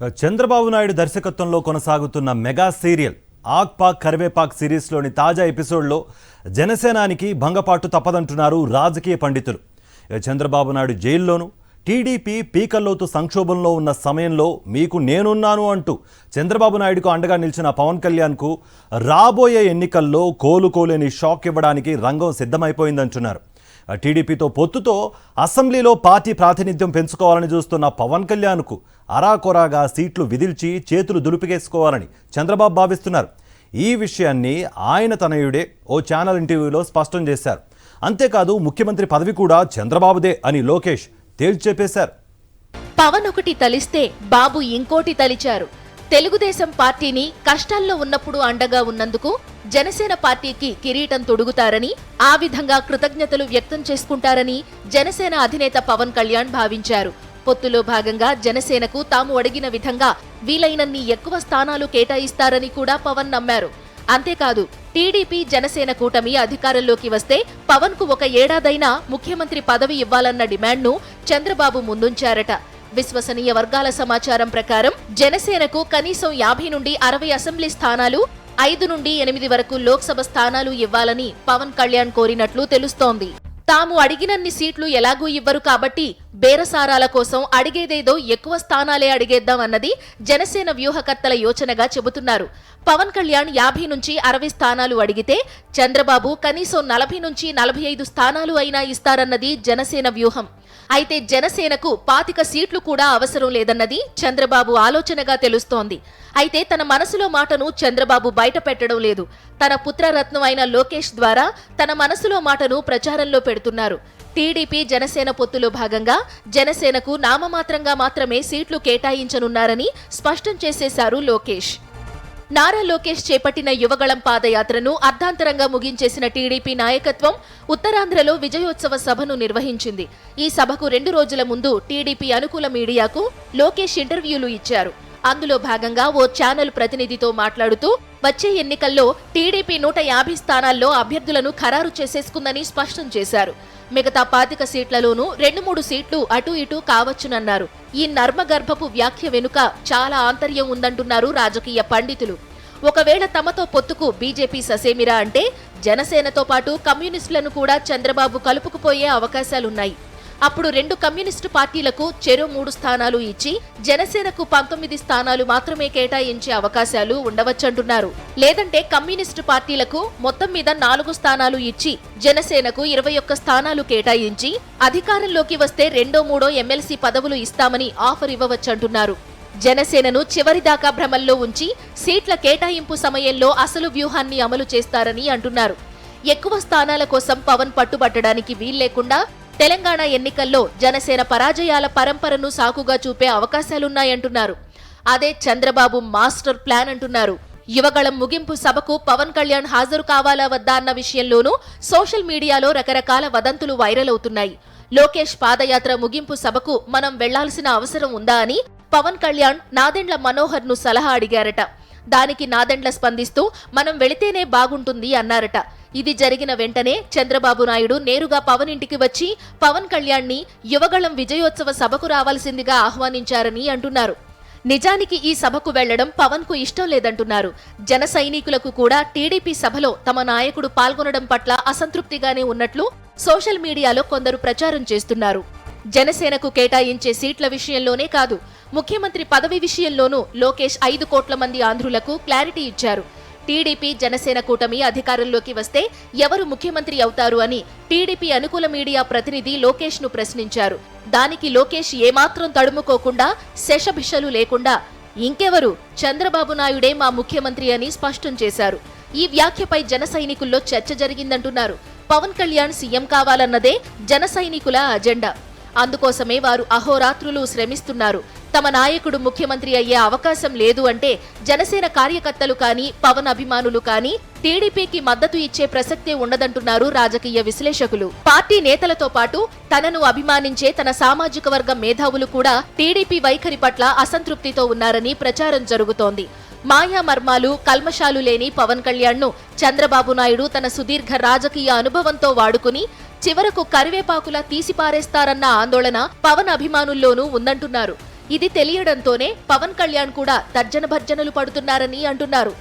చంద్రబాబు నాయుడు దర్శకత్వంలో కొనసాగుతున్న mega serial ఆక్ పాక్ కరివేపాక్ సిరీస్లోని తాజా ఎపిసోడ్లో జనసేనానికి భంగపాటు తప్పదంటున్నారు రాజకీయ పండితులు. చంద్రబాబు నాయుడు జైల్లోనూ టీడీపీ పీకల్లోతు సంక్షోభంలో ఉన్న సమయంలో మీకు నేనున్నాను అంటూ చంద్రబాబు నాయుడుకు అండగా నిలిచిన పవన్ కళ్యాణ్కు రాబోయే ఎన్నికల్లో కోలుకోలేని షాక్ ఇవ్వడానికి రంగం సిద్ధమైపోయిందంటున్నారు. టీడీపీతో పొత్తుతో అసెంబ్లీలో పార్టీ ప్రాతినిధ్యం పెంచుకోవాలని చూస్తున్న పవన్ కళ్యాణ్కు అరాకొరాగా సీట్లు విధిల్చి చేతులు దులిపికేసుకోవాలని చంద్రబాబు భావిస్తున్నారు. ఈ విషయాన్ని ఆయన తనయుడే ఓ ఛానల్ ఇంటర్వ్యూలో స్పష్టం చేశారు. అంతేకాదు ముఖ్యమంత్రి పదవి కూడా చంద్రబాబుదే అని లోకేష్ తేల్చి చెప్పేశారు. పవన్ ఒకటి తలిస్తే బాబు ఇంకోటి తలిచారు. తెలుగుదేశం పార్టీని కష్టాల్లో ఉన్నప్పుడు అండగా ఉన్నందుకు జనసేన పార్టీకి కిరీటం తొడుగుతారని, ఆ విధంగా కృతజ్ఞతలు వ్యక్తం చేసుకుంటారని జనసేన అధినేత పవన్ కళ్యాణ్ భావించారు. పొత్తులో భాగంగా జనసేనకు తాము అడిగిన విధంగా వీలైనన్ని ఎక్కువ స్థానాలు కేటాయిస్తారని కూడా పవన్ నమ్మారు. అంతేకాదు టీడీపీ జనసేన కూటమి అధికారంలోకి వస్తే పవన్ కు ఒక ఏడాదైనా ముఖ్యమంత్రి పదవి ఇవ్వాలన్న డిమాండ్ను చంద్రబాబు ముందుంచారట. విశ్వసనీయ వర్గాల సమాచారం ప్రకారం జనసేనకు కనీసం 50 నుండి 60 అసెంబ్లీ స్థానాలు, 5 నుండి 8 వరకు లోక్సభ స్థానాలు ఇవ్వాలని పవన్ కళ్యాణ్ కోరినట్లు తెలుస్తోంది. తాము అడిగినన్ని సీట్లు ఎలాగూ ఇవ్వరు కాబట్టి బేరసారాల కోసం అడిగేదేదో ఎక్కువ స్థానాలే అడిగేద్దాం అన్నది జనసేన వ్యూహకర్తల యోచనగా చెబుతున్నారు. పవన్ కళ్యాణ్ 50 నుంచి 60 స్థానాలు అడిగితే చంద్రబాబు కనీసం 40 నుంచి 45 స్థానాలు అయినా ఇస్తారన్నది జనసేన వ్యూహం. అయితే జనసేనకు 25 సీట్లు కూడా అవసరం లేదన్నది చంద్రబాబు ఆలోచనగా తెలుస్తోంది. అయితే తన మనసులో మాటను చంద్రబాబు బయట పెట్టడం లేదు. తన పుత్రరత్నం అయిన లోకేష్ ద్వారా తన మనసులో మాటను ప్రచారంలో పెడుతున్నారు. టీడీపీ జనసేన పొత్తులో భాగంగా జనసేనకు నామమాత్రంగా మాత్రమే సీట్లు కేటాయించనున్నారని స్పష్టం చేసేశారు లోకేష్. నారా లోకేష్ చేపట్టిన యువగళం పాదయాత్రను అర్ధాంతరంగా ముగించేసిన టీడీపీ నాయకత్వం ఉత్తరాంధ్రలో విజయోత్సవ సభను నిర్వహించింది. ఈ సభకు 2 రోజుల ముందు టీడీపీ అనుకూల మీడియాకు లోకేష్ ఇంటర్వ్యూలు ఇచ్చారు. అందులో భాగంగా ఓ ఛానల్ ప్రతినిధితో మాట్లాడుతూ వచ్చే ఎన్నికల్లో టీడీపీ 150 స్థానాల్లో అభ్యర్థులను ఖరారు చేసేసుకుందని స్పష్టం చేశారు. మిగతా 25 సీట్లలోనూ 2-3 సీట్లు అటు ఇటు కావచ్చునన్నారు. ఈ నర్మగర్భపు వ్యాఖ్య వెనుక చాలా ఆంతర్యం ఉందంటున్నారు రాజకీయ పండితులు. ఒకవేళ తమతో పొత్తుకు బీజేపీ ససేమిరా అంటే జనసేనతో పాటు కమ్యూనిస్టులను కూడా చంద్రబాబు కలుపుకుపోయే అవకాశాలున్నాయి. అప్పుడు 2 కమ్యూనిస్టు పార్టీలకు చెరో 3 స్థానాలు ఇచ్చి జనసేనకు 19 స్థానాలు మాత్రమే కేటాయించే అవకాశాలు ఉండవచ్చంటున్నారు. లేదంటే కమ్యూనిస్టు పార్టీలకు మొత్తం మీద 4 స్థానాలు ఇచ్చి జనసేనకు 21 స్థానాలు కేటాయించి అధికారంలోకి వస్తే 2-3 ఎమ్మెల్సీ పదవులు ఇస్తామని ఆఫర్ ఇవ్వవచ్చంటున్నారు. జనసేనను చివరిదాకా భ్రమల్లో ఉంచి సీట్ల కేటాయింపు సమయంలో అసలు వ్యూహాన్ని అమలు చేస్తారని అంటున్నారు. ఎక్కువ స్థానాల కోసం పవన్ పట్టుబట్టడానికి వీల్లేకుండా తెలంగాణ ఎన్నికల్లో జనసేన పరాజయాల పరంపరను సాకుగా చూపే అవకాశాలున్నాయంటున్నారు. అదే చంద్రబాబు మాస్టర్ ప్లాన్ అంటున్నారు. యువగళం ముగింపు సభకు పవన్ కళ్యాణ్ హాజరు కావాలా వద్దా అన్న విషయంలోనూ సోషల్ మీడియాలో రకరకాల వదంతులు వైరల్ అవుతున్నాయి. లోకేష్ పాదయాత్ర ముగింపు సభకు మనం వెళ్లాల్సిన అవసరం ఉందా అని పవన్ కళ్యాణ్ నాదెండ్ల మనోహర్ ను సలహా అడిగారట. దానికి నాదెండ్ల స్పందిస్తూ మనం వెళితేనే బాగుంటుంది అన్నారట. ఇది జరిగిన వెంటనే చంద్రబాబు నాయుడు నేరుగా పవన్ ఇంటికి వచ్చి పవన్ కళ్యాణ్ ని యువగళం విజయోత్సవ సభకు రావాల్సిందిగా ఆహ్వానించారని అంటున్నారు. నిజానికి ఈ సభకు వెళ్లడం పవన్ కు ఇష్టం లేదంటున్నారు. జన సైనికులకు కూడా టీడీపీ సభలో తమ నాయకుడు పాల్గొనడం పట్ల అసంతృప్తిగానే ఉన్నట్లు సోషల్ మీడియాలో కొందరు ప్రచారం చేస్తున్నారు. జనసేనకు కేటాయించే సీట్ల విషయంలోనే కాదు, ముఖ్యమంత్రి పదవి విషయంలోనూ లోకేష్ 5 కోట్ల మంది ఆంధ్రులకు క్లారిటీ ఇచ్చారు. టీడీపీ జనసేన కూటమి అధికారంలోకి వస్తే ఎవరు ముఖ్యమంత్రి అవుతారు అని టీడీపీ అనుకూల మీడియా ప్రతినిధి లోకేష్ ను ప్రశ్నించారు. దానికి లోకేష్ ఏమాత్రం తడుముకోకుండా శషభిషలు లేకుండా ఇంకెవరు, చంద్రబాబు నాయుడే మా ముఖ్యమంత్రి అని స్పష్టం చేశారు. ఈ వ్యాఖ్యపై జన సైనికుల్లో చర్చ జరిగిందంటున్నారు. పవన్ కళ్యాణ్ సీఎం కావాలన్నదే జన సైనికుల అజెండా. అందుకోసమే వారు అహోరాత్రులు శ్రమిస్తున్నారు. తమ నాయకుడు ముఖ్యమంత్రి అయ్యే అవకాశం లేదు అంటే జనసేన కార్యకర్తలు కానీ పవన్ అభిమానులు కానీ టీడీపీకి మద్దతు ఇచ్చే ప్రసక్తే ఉండదంటున్నారు రాజకీయ విశ్లేషకులు. పార్టీ నేతలతో పాటు తనను అభిమానించే తన సామాజిక వర్గ మేధావులు కూడా టీడీపీ వైఖరి పట్ల అసంతృప్తితో ఉన్నారని ప్రచారం జరుగుతోంది. మాయామర్మాలు కల్మషాలు లేని పవన్ కళ్యాణ్ ను చంద్రబాబు నాయుడు తన సుదీర్ఘ రాజకీయ అనుభవంతో వాడుకుని చివరకు కరివేపాకులా తీసిపారేస్తారన్న ఆందోళన పవన్ అభిమానుల్లోనూ ఉందంటున్నారు. ఇది తెలియడంతోనే పవన్ కళ్యాణ్ కూడా తర్జన భర్జనలు పడుతున్నారని అంటున్నారు.